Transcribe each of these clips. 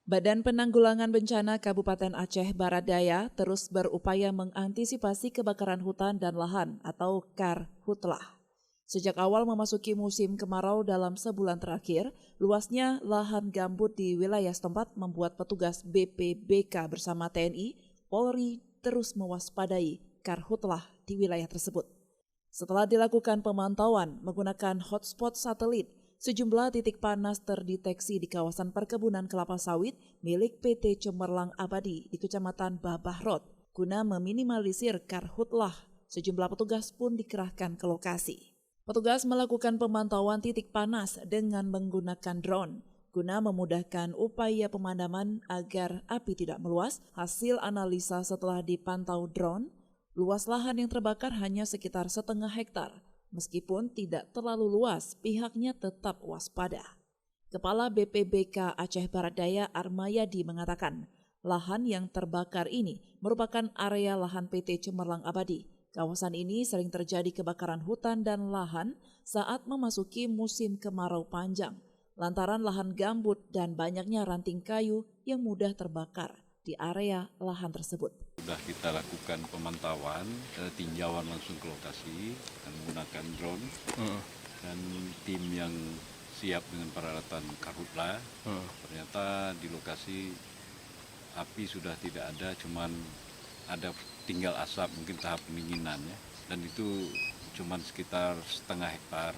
Badan Penanggulangan Bencana Kabupaten Aceh Barat Daya terus berupaya mengantisipasi kebakaran hutan dan lahan atau Karhutlah. Sejak awal memasuki musim kemarau dalam sebulan terakhir, luasnya lahan gambut di wilayah setempat membuat petugas BPBK bersama TNI, Polri terus mewaspadai Karhutlah di wilayah tersebut. Setelah dilakukan pemantauan menggunakan hotspot satelit, sejumlah titik panas terdeteksi di kawasan perkebunan kelapa sawit milik PT Cemerlang Abadi di Kecamatan Babahrot. Guna meminimalisir Karhutlah, sejumlah petugas pun dikerahkan ke lokasi. Petugas melakukan pemantauan titik panas dengan menggunakan drone guna memudahkan upaya pemadaman agar api tidak meluas. Hasil analisa setelah dipantau drone, luas lahan yang terbakar hanya sekitar 0,5 hektar. Meskipun tidak terlalu luas, pihaknya tetap waspada. Kepala BPBK Aceh Barat Daya Armayadi mengatakan, lahan yang terbakar ini merupakan area lahan PT Cemerlang Abadi. Kawasan ini sering terjadi kebakaran hutan dan lahan saat memasuki musim kemarau panjang, lantaran lahan gambut dan banyaknya ranting kayu yang mudah terbakar di area lahan tersebut. Sudah kita lakukan pemantauan, tinjauan langsung ke lokasi dan menggunakan drone dan tim yang siap dengan peralatan Karhutlah. Ternyata di lokasi api sudah tidak ada, cuman ada tinggal asap, mungkin tahap pendinginan ya. Dan itu cuman sekitar 0,5 hektar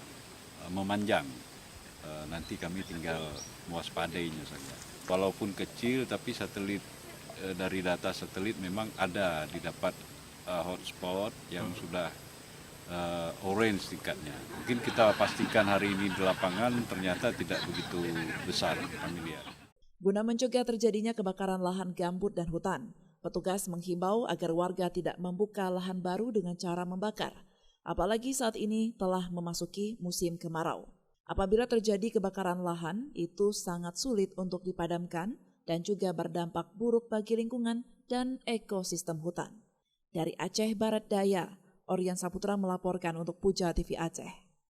memanjang. Nanti kami tinggal mewaspadainya saja. Walaupun kecil tapi satelit dari data satelit memang ada didapat hotspot yang sudah orange tingkatnya. Mungkin kita pastikan hari ini di lapangan ternyata tidak begitu besar, familiar. Guna mencegah terjadinya kebakaran lahan gambut dan hutan, petugas menghimbau agar warga tidak membuka lahan baru dengan cara membakar, apalagi saat ini telah memasuki musim kemarau. Apabila terjadi kebakaran lahan, itu sangat sulit untuk dipadamkan dan juga berdampak buruk bagi lingkungan dan ekosistem hutan. Dari Aceh Barat Daya, Orian Saputra melaporkan untuk Puja TV Aceh.